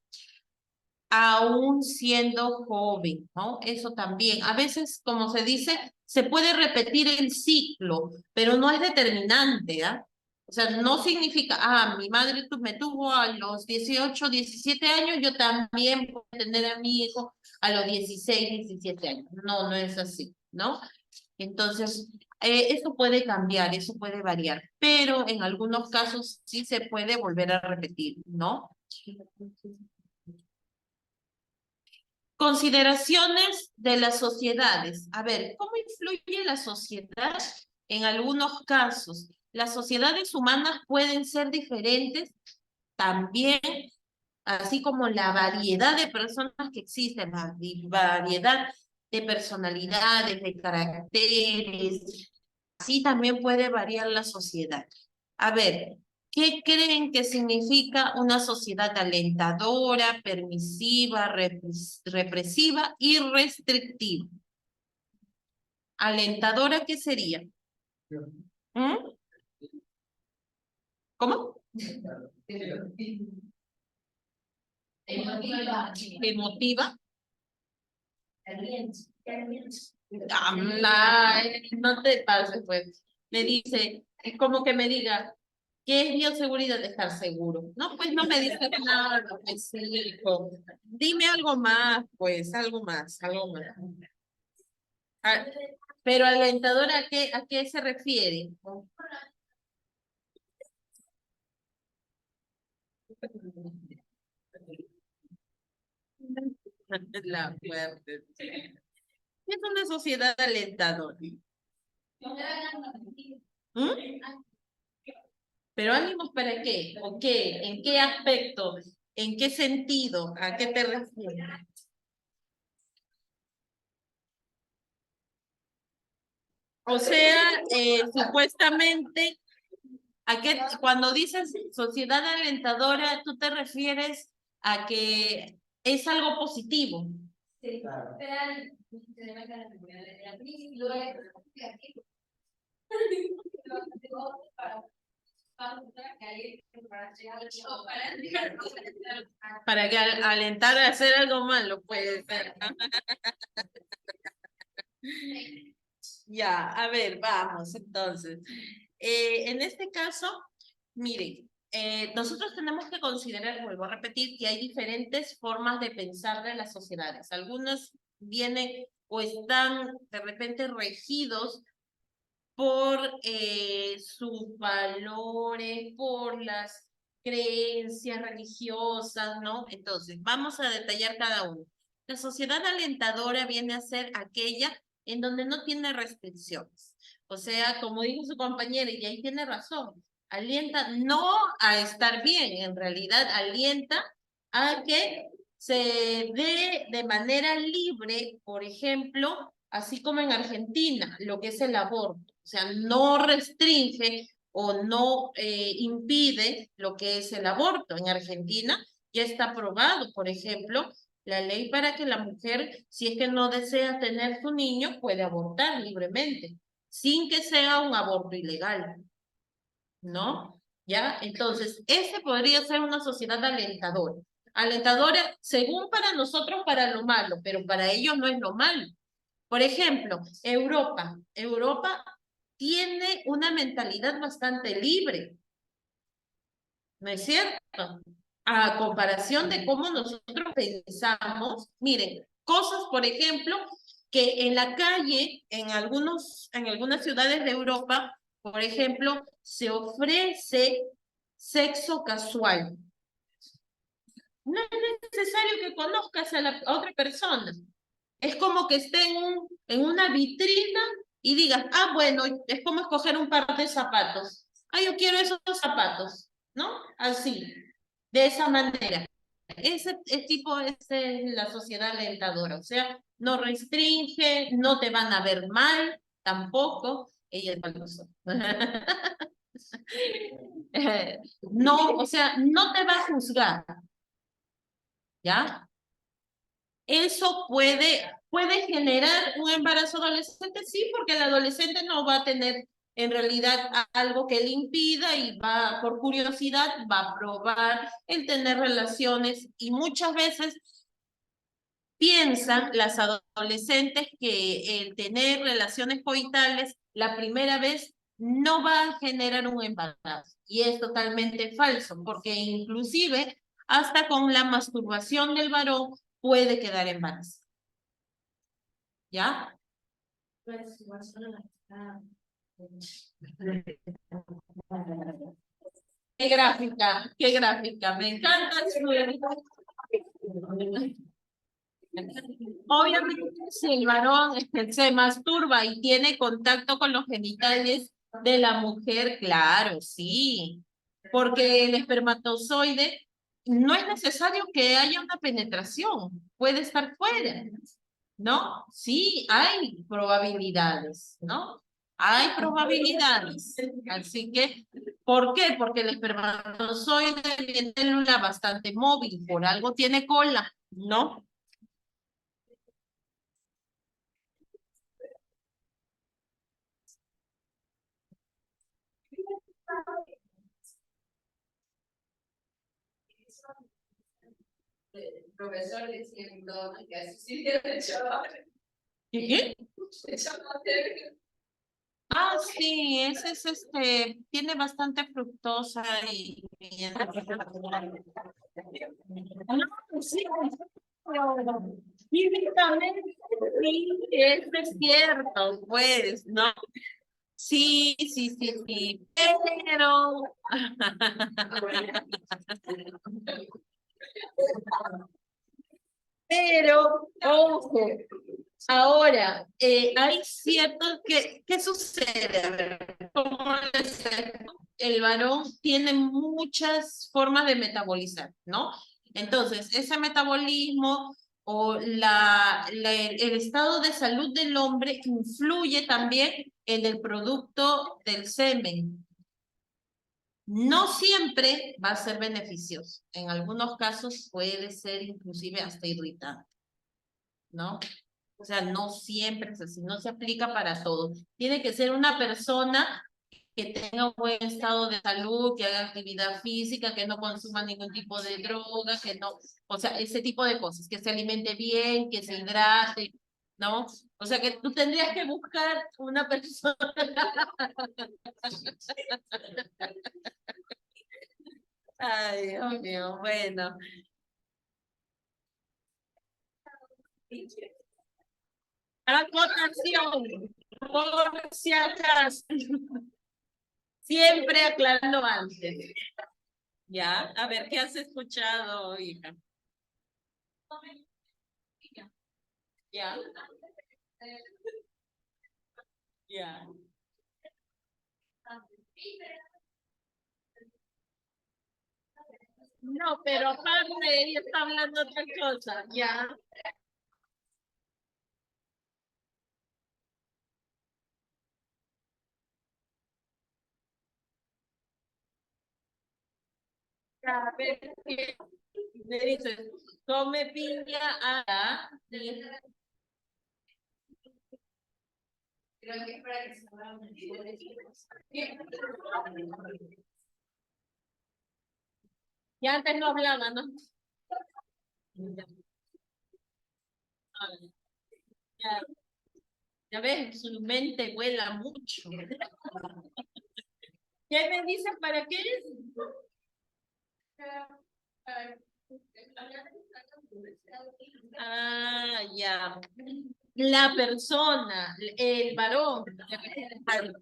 aún siendo joven, ¿no? Eso también. A veces, como se dice, se puede repetir el ciclo, pero no es determinante, ¿ah? O sea, no significa, mi madre me tuvo a los 18, 17 años, yo también puedo tener a mi hijo a los 16, 17 años. No, no es así, ¿no? Entonces, eso puede cambiar, eso puede variar, pero en algunos casos sí se puede volver a repetir, ¿no? Consideraciones de las sociedades. A ver, ¿cómo influye la sociedad en algunos casos? Las sociedades humanas pueden ser diferentes también, así como la variedad de personas que existen, la variedad de personalidades, de caracteres, así también puede variar la sociedad. A ver, ¿qué creen que significa una sociedad alentadora, permisiva, represiva y restrictiva? ¿Alentadora qué sería? ¿Mm? ¿Cómo? Emotiva. No te pases, pues. Me dice, es como que me diga, ¿qué es bioseguridad? De estar seguro. No, pues no me dice nada, pues sí, hijo. Dime algo más, pues, algo más, algo más. Ah, pero alentadora, ¿a qué se refiere? La fuerte. Es una sociedad alentadora. ¿Mm? ¿Pero ánimos para qué? ¿O qué? ¿En qué aspecto? ¿En qué sentido? ¿A qué te refieres? O sea, supuestamente, cuando dices sociedad alentadora, tú te refieres a que es algo positivo. Sí. Para que alentar a hacer algo malo, puede ser. Ya, a ver, vamos entonces. En este caso, miren, nosotros tenemos que considerar, vuelvo a repetir, que hay diferentes formas de pensar de las sociedades. Algunos vienen o están de repente regidos por sus valores, por las creencias religiosas, ¿no? Entonces, vamos a detallar cada uno. La sociedad alentadora viene a ser aquella en donde no tiene restricciones. O sea, como dijo su compañera, y ahí tiene razón, alienta no a estar bien, en realidad alienta a que se dé de manera libre, por ejemplo, así como en Argentina, lo que es el aborto. O sea, no restringe o no impide lo que es el aborto. En Argentina ya está aprobado, por ejemplo, la ley para que la mujer, si es que no desea tener su niño, puede abortar libremente, sin que sea un aborto ilegal. ¿No? ¿Ya? Entonces, ese podría ser una sociedad alentadora. Alentadora, según para nosotros, para lo malo, pero para ellos no es lo malo. Por ejemplo, Europa. Europa tiene una mentalidad bastante libre. ¿No es cierto? A comparación de cómo nosotros pensamos, miren, cosas, por ejemplo, que en la calle, en algunas ciudades de Europa, por ejemplo, se ofrece sexo casual. No es necesario que conozcas a la otra persona. Es como que esté en una vitrina y digas, bueno, es como escoger un par de zapatos. Yo quiero esos zapatos, ¿no? Así, de esa manera. Ese tipo es la sociedad alentadora, o sea, no restringe, no te van a ver mal, tampoco. Ella es falso. No, o sea, no te va a juzgar, ¿ya? Eso puede generar un embarazo adolescente, sí, porque el adolescente no va a tener en realidad algo que le impida y va, por curiosidad, va a probar el tener relaciones y muchas veces piensan las adolescentes que el tener relaciones coitales la primera vez no va a generar un embarazo. Y es totalmente falso, porque inclusive hasta con la masturbación del varón puede quedar embarazado. ¿Ya? Qué gráfica, me encanta su... Obviamente, si el varón se masturba y tiene contacto con los genitales de la mujer, claro, sí, porque el espermatozoide no es necesario que haya una penetración, puede estar fuera, ¿no? Sí, hay probabilidades, ¿no? Hay probabilidades. Así que, ¿por qué? Porque el espermatozoide es una célula bastante móvil, por algo tiene cola, ¿no? Profesor diciendo que así derecho. ¿Qué? Ah, sí, ese es tiene bastante fructosa y... No, sí, químicamente, sí, eso es cierto, pues, ¿no? Sí, sí, sí, sí, pero... Pero, ojo, ahora, hay ciertos ¿qué sucede? A ver, ¿cómo les explico? El varón tiene muchas formas de metabolizar, ¿no? Entonces, ese metabolismo o el estado de salud del hombre influye también en el producto del semen. No siempre va a ser beneficioso. En algunos casos puede ser inclusive hasta irritante, ¿no? O sea, no siempre es así, no se aplica para todo. Tiene que ser una persona que tenga un buen estado de salud, que haga actividad física, que no consuma ningún tipo de droga, que no, o sea, ese tipo de cosas, que se alimente bien, que se hidrate, ¿no? O sea, que tú tendrías que buscar una persona. Ay, Dios mío, bueno. Acotación, por si acaso. Siempre aclarando antes. Ya, a ver, ¿qué has escuchado, hija? Ya. Ya. No, pero aparte ella está hablando otra cosa, ya. A ver, ¿qué me dices? Come piña a... Creo que es para que se haga un tipo de Y antes no hablaba, ¿no? Ya, ya ves, su mente vuela mucho. ¿Qué me dices para qué es? Ah, ya. La persona, el varón.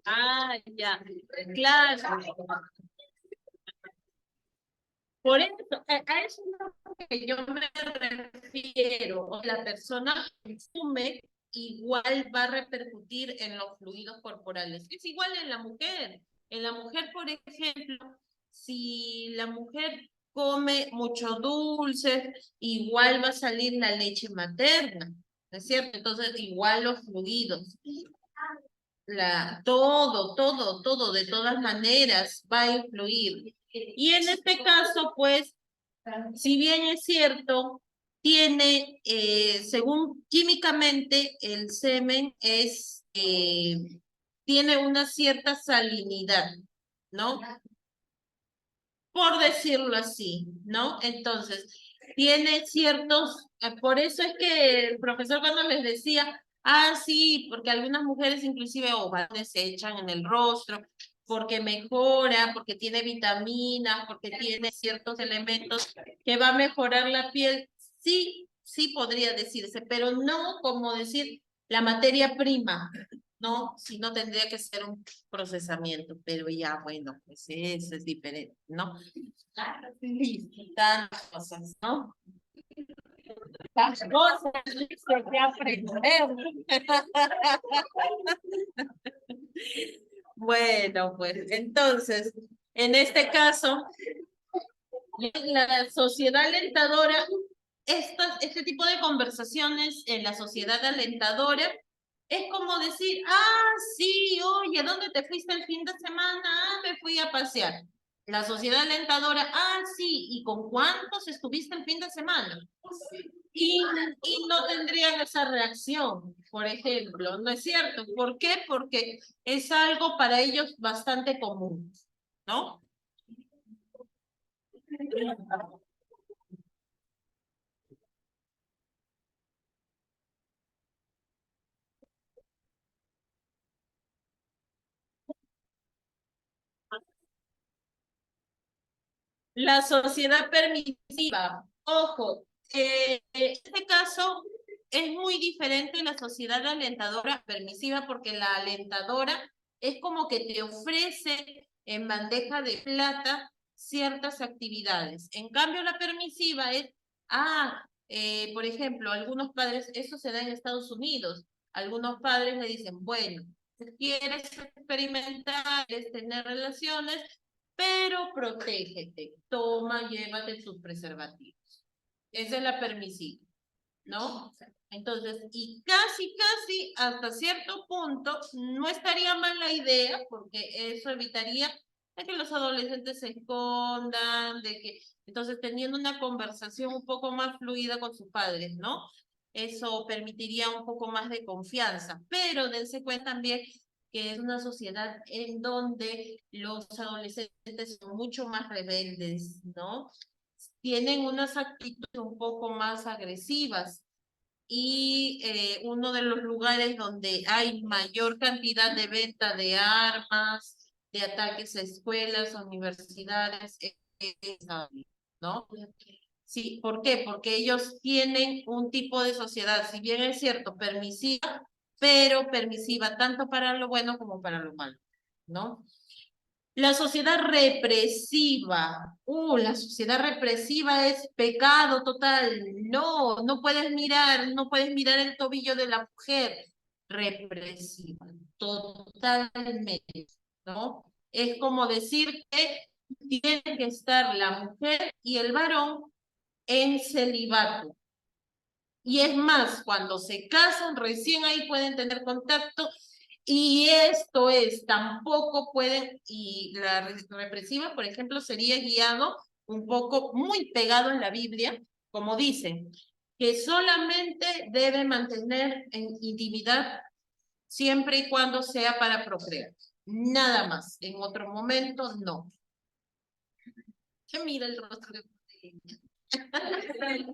Ah, ya. Claro. Por eso, a eso es lo que yo me refiero. La persona consume, igual va a repercutir en los fluidos corporales. Es igual en la mujer. En la mujer, por ejemplo, si la mujer come mucho dulce, igual va a salir la leche materna, ¿no es cierto? Entonces, igual los fluidos. Todo, de todas maneras va a influir. Y en este caso, pues, si bien es cierto, tiene, según químicamente, el semen tiene una cierta salinidad, ¿no? Por decirlo así, ¿no? Entonces, tiene ciertos, por eso es que el profesor cuando les decía, Ah, sí, porque algunas mujeres inclusive o varones se echan en el rostro, porque mejora, porque tiene vitaminas, porque tiene ciertos elementos que va a mejorar la piel. Sí, sí podría decirse, pero no como decir la materia prima, ¿no? Sino tendría que ser un procesamiento, pero ya, bueno, pues eso es diferente, ¿no? Listo, tantas cosas, ¿no? Las cosas que aprender. Bueno, pues entonces, en este caso, la sociedad alentadora, este tipo de conversaciones en la sociedad alentadora es como decir, ah, sí, oye, ¿a dónde te fuiste el fin de semana? Ah, me fui a pasear. La sociedad alentadora, ah, sí, ¿y con cuántos estuviste el fin de semana? Y no tendrían esa reacción, por ejemplo, ¿no es cierto? ¿Por qué? Porque es algo para ellos bastante común, ¿no? La sociedad permisiva, ojo, en este caso es muy diferente la sociedad alentadora permisiva porque la alentadora es como que te ofrece en bandeja de plata ciertas actividades. En cambio, la permisiva es, por ejemplo, algunos padres, eso se da en Estados Unidos, algunos padres le dicen, bueno, si quieres experimentar, quieres tener relaciones, pero protégete, toma, llévate tus preservativos. Esa es la permisiva, ¿no? Entonces, y casi hasta cierto punto, no estaría mal la idea, porque eso evitaría de que los adolescentes se escondan, de que, entonces, teniendo una conversación un poco más fluida con sus padres, ¿no? Eso permitiría un poco más de confianza, pero dense cuenta también que es una sociedad en donde los adolescentes son mucho más rebeldes, ¿no? Tienen unas actitudes un poco más agresivas y uno de los lugares donde hay mayor cantidad de venta de armas, de ataques a escuelas, a universidades, ¿no? Sí, ¿por qué? Porque ellos tienen un tipo de sociedad, si bien es cierto, permisiva, pero permisiva tanto para lo bueno como para lo malo, ¿no? La sociedad represiva. La sociedad represiva es pecado total. No, no puedes mirar el tobillo de la mujer. Represiva, totalmente, ¿no? Es como decir que tiene que estar la mujer y el varón en celibato. Y es más, cuando se casan, recién ahí pueden tener contacto. Y esto es, tampoco pueden, y la represiva, por ejemplo, sería guiado un poco muy pegado en la Biblia, como dicen, que solamente debe mantener en intimidad siempre y cuando sea para procrear. Nada más. En otro momento, no. ¿Qué mira el rostro de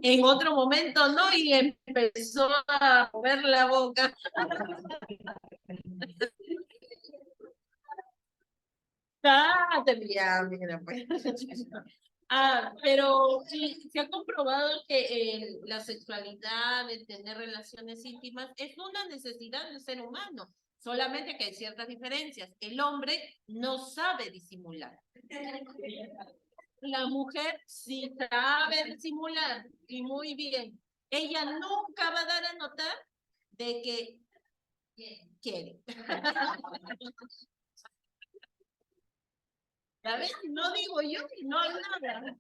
en otro momento no, y empezó a mover la boca. Mira, pues. Pero sí, se ha comprobado que la sexualidad, el tener relaciones íntimas, es una necesidad del ser humano, solamente que hay ciertas diferencias. El hombre no sabe disimular. La mujer sí sabe disimular, y muy bien. Ella nunca va a dar a notar de que quiere. ¿Sabes? No digo yo, no hay nada.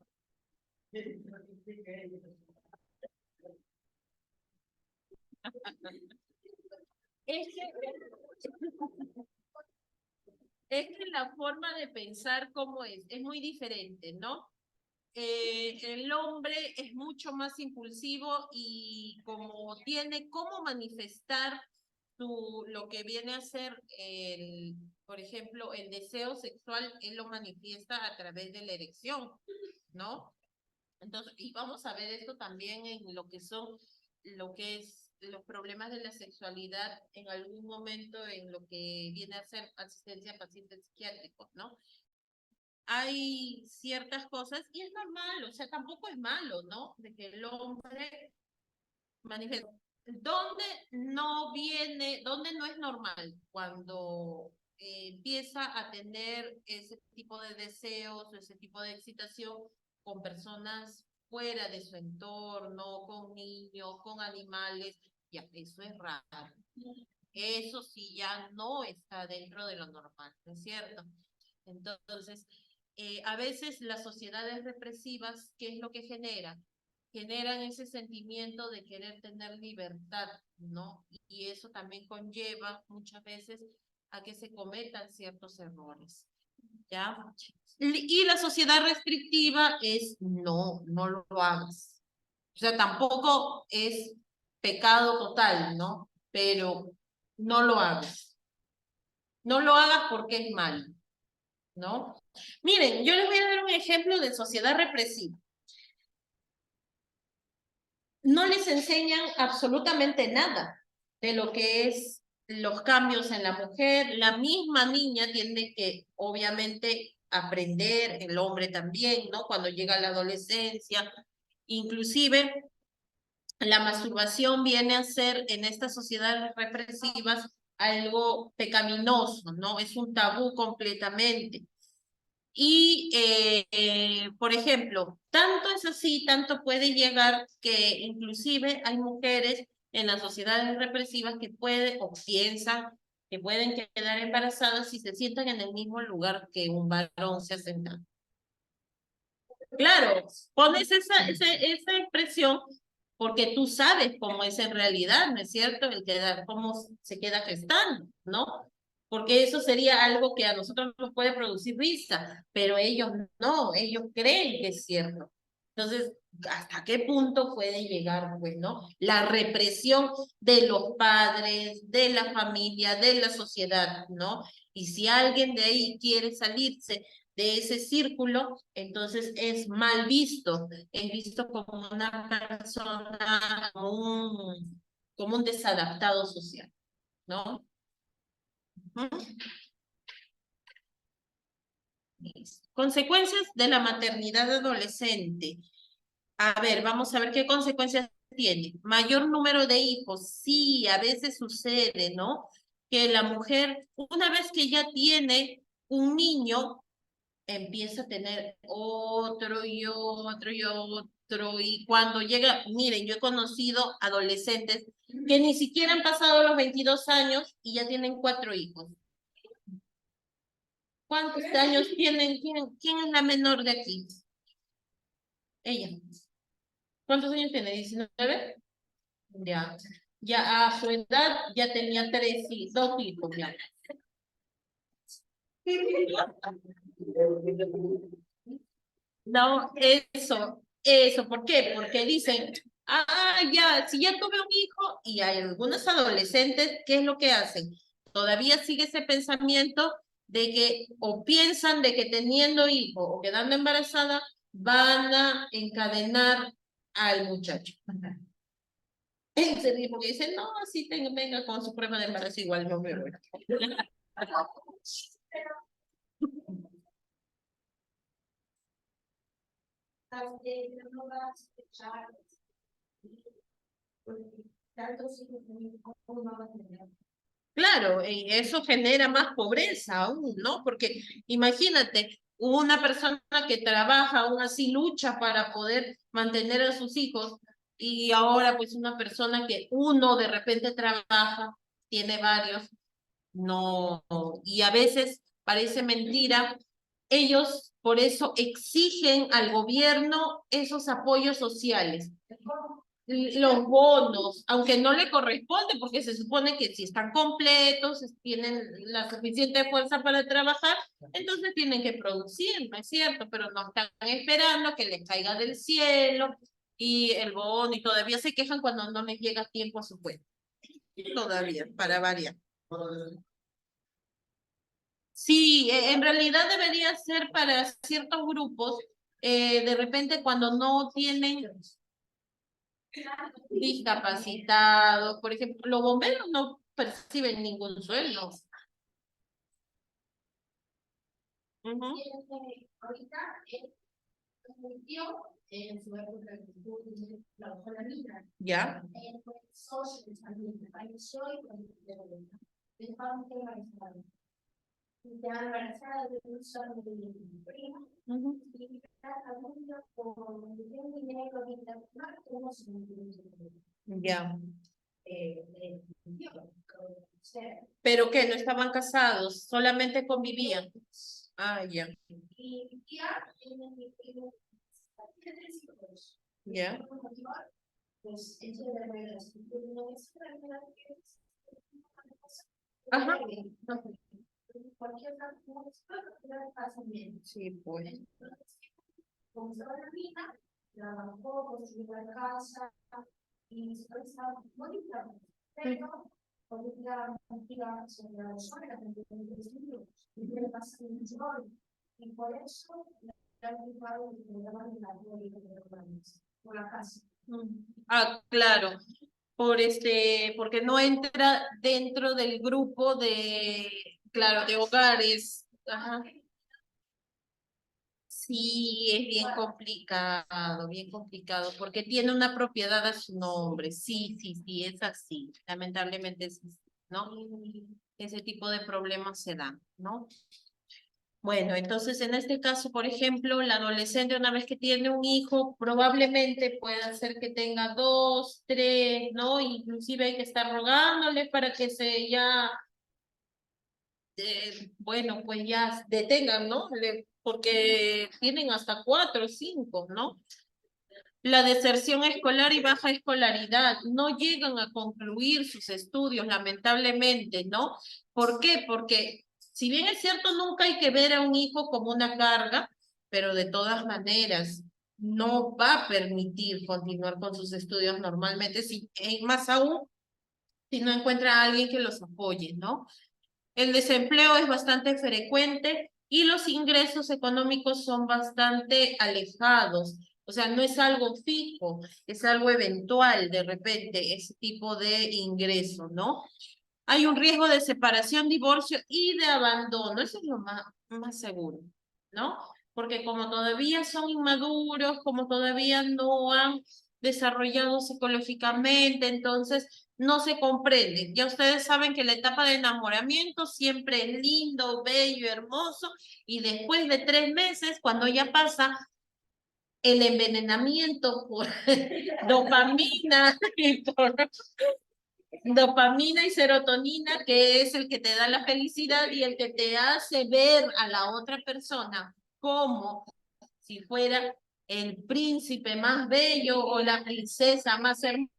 Es que la forma de pensar como es muy diferente, ¿no? El hombre es mucho más impulsivo y como tiene cómo manifestar lo que viene a ser, por ejemplo, el deseo sexual, él lo manifiesta a través de la erección, ¿no? Entonces, y vamos a ver esto también en lo que es los problemas de la sexualidad en algún momento en lo que viene a ser asistencia a pacientes psiquiátricos, ¿no? Hay ciertas cosas, y es normal, o sea, tampoco es malo, ¿no? De que el hombre manifiesta. ¿Dónde no es normal? Cuando empieza a tener ese tipo de deseos, ese tipo de excitación con personas fuera de su entorno, con niños, con animales, ya, eso es raro. Eso sí ya no está dentro de lo normal, ¿no es cierto? Entonces, a veces las sociedades represivas, ¿qué es lo que generan? Generan ese sentimiento de querer tener libertad, ¿no? Y eso también conlleva muchas veces a que se cometan ciertos errores, ¿ya? Y la sociedad restrictiva es no lo hagas. O sea, tampoco es pecado total, ¿no? Pero no lo hagas. No lo hagas porque es malo, ¿no? Miren, yo les voy a dar un ejemplo de sociedad represiva. No les enseñan absolutamente nada de lo que es los cambios en la mujer. La misma niña tiene que, obviamente, aprender, el hombre también, ¿no? Cuando llega a la adolescencia. Inclusive, la masturbación viene a ser en estas sociedades represivas algo pecaminoso, ¿no? Es un tabú completamente. Y, por ejemplo, tanto es así, tanto puede llegar que inclusive hay mujeres en las sociedades represivas que pueden o piensan que pueden quedar embarazadas si se sientan en el mismo lugar que un varón se ha sentado. Claro, pones esa expresión porque tú sabes cómo es en realidad, ¿no es cierto? Cómo se queda gestando, ¿no? Porque eso sería algo que a nosotros nos puede producir risa, pero ellos no, ellos creen que es cierto. Entonces, ¿hasta qué punto puede llegar, pues, no? La represión de los padres, de la familia, de la sociedad, ¿no? Y si alguien de ahí quiere salirse de ese círculo, entonces es mal visto, es visto como una persona, como un desadaptado social, ¿no? Consecuencias de la maternidad adolescente. A ver, vamos a ver qué consecuencias tiene. Mayor número de hijos, sí, a veces sucede, ¿no? Que la mujer, una vez que ya tiene un niño, empieza a tener otro y otro y otro, y cuando llega, miren, yo he conocido adolescentes que ni siquiera han pasado los 22 años y ya tienen 4 hijos. ¿Cuántos años tienen? ¿Quién es la menor de aquí? Ella. ¿Cuántos años tiene? ¿19? Ya. Ya a su edad ya tenía 2 hijos ya. No, eso, ¿por qué? Porque dicen, ya, si ya tuve un hijo, y hay algunos adolescentes, ¿qué es lo que hacen? Todavía sigue ese pensamiento de que, o piensan de que teniendo hijo o quedando embarazada, van a encadenar al muchacho. Ese tipo que dice, no, así venga con su prueba de embarazo, igual no me voy. Claro, y eso genera más pobreza aún, ¿no? Porque imagínate, una persona que trabaja, aún así lucha para poder mantener a sus hijos, y ahora pues una persona que uno de repente trabaja, tiene varios, no, y a veces parece mentira, ellos por eso exigen al gobierno esos apoyos sociales, los bonos, aunque no le corresponde, porque se supone que si están completos, tienen la suficiente fuerza para trabajar, entonces tienen que producir, ¿no es cierto? Pero no están esperando que les caiga del cielo y el bono, y todavía se quejan cuando no les llega a tiempo a su cuenta. Todavía, para variar. Sí, en realidad debería ser para ciertos grupos, de repente cuando no tienen discapacitados, por ejemplo, los bomberos no perciben ningún sueldo. Ujú. Ahorita, mi tío, en su época de estudio, trabajó en la mina. Ya. Él fue socio de esa mina, falleció y dejaron que embarazada. Ya embarazada de un solo de mi prima. Y cada uno con un dinero de internet, tenemos un Ya. tío. ¿Pero qué? ¿No estaban casados? ¿Solamente convivían? Ah, ya. Y mi tía tiene tres hijos. Ya. Pues ella de reglas, no es Ajá. cualquier cosa pasa bien. Sí, pues. Como estaba en la mina, trabajó, construyó la casa y estaba bonita. Pero cuando iba sobre la zona, y le pasa mucho hoy. Y por eso la han ocupado de programar la por la casa. Ah, claro. Porque no entra dentro del grupo de, claro, de hogares. Ajá. Sí, es bien complicado, porque tiene una propiedad a su nombre. Sí, sí, sí, es así. Lamentablemente es así, ¿no? Ese tipo de problemas se dan, ¿no? Bueno, entonces en este caso, por ejemplo, la adolescente una vez que tiene un hijo, probablemente pueda ser que tenga 2, 3, ¿no? Inclusive hay que estar rogándole para que se ya, bueno, pues ya detengan, ¿no? Porque tienen hasta 4 o 5, ¿no? La deserción escolar y baja escolaridad no llegan a concluir sus estudios, lamentablemente, ¿no? ¿Por qué? Porque si bien es cierto, nunca hay que ver a un hijo como una carga, pero de todas maneras no va a permitir continuar con sus estudios normalmente, más aún si no encuentra a alguien que los apoye, ¿no? El desempleo es bastante frecuente y los ingresos económicos son bastante alejados. O sea, no es algo fijo, es algo eventual de repente, ese tipo de ingreso, ¿no? Hay un riesgo de separación, divorcio y de abandono. Eso es lo más seguro, ¿no? Porque como todavía son inmaduros, como todavía no han desarrollado psicológicamente, entonces no se comprenden. Ya ustedes saben que la etapa de enamoramiento siempre es lindo, bello, hermoso, y después de 3 meses, cuando ya pasa el envenenamiento por dopamina y por dopamina y serotonina, que es el que te da la felicidad y el que te hace ver a la otra persona como si fuera el príncipe más bello o la princesa más hermosa.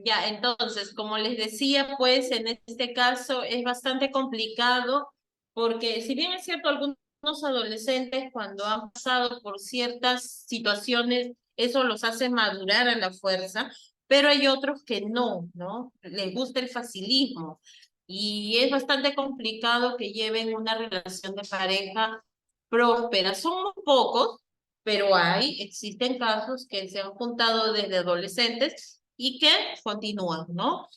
Ya, entonces, como les decía, pues en este caso es bastante complicado porque si bien es cierto, algunos adolescentes cuando han pasado por ciertas situaciones, eso los hace madurar a la fuerza, pero hay otros que no, ¿no? Les gusta el facilismo y es bastante complicado que lleven una relación de pareja próspera. Son muy pocos, pero existen casos que se han juntado desde adolescentes y que continúan, ¿no?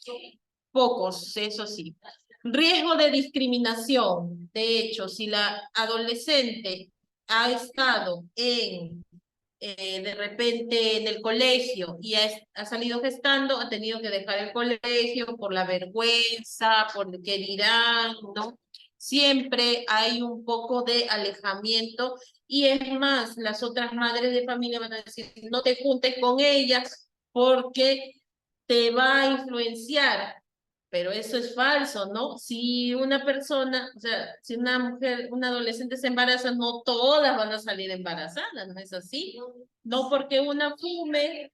Pocos, eso sí. Riesgo de discriminación. De hecho, si la adolescente ha estado de repente en el colegio y ha salido gestando, ha tenido que dejar el colegio por la vergüenza, por el que dirán, ¿no? Siempre hay un poco de alejamiento y es más, las otras madres de familia van a decir, no te juntes con ellas porque te va a influenciar Pero eso es falso, ¿no? Si una persona, o sea, si una mujer, una adolescente se embaraza, no todas van a salir embarazadas, ¿no es así? No porque una fume.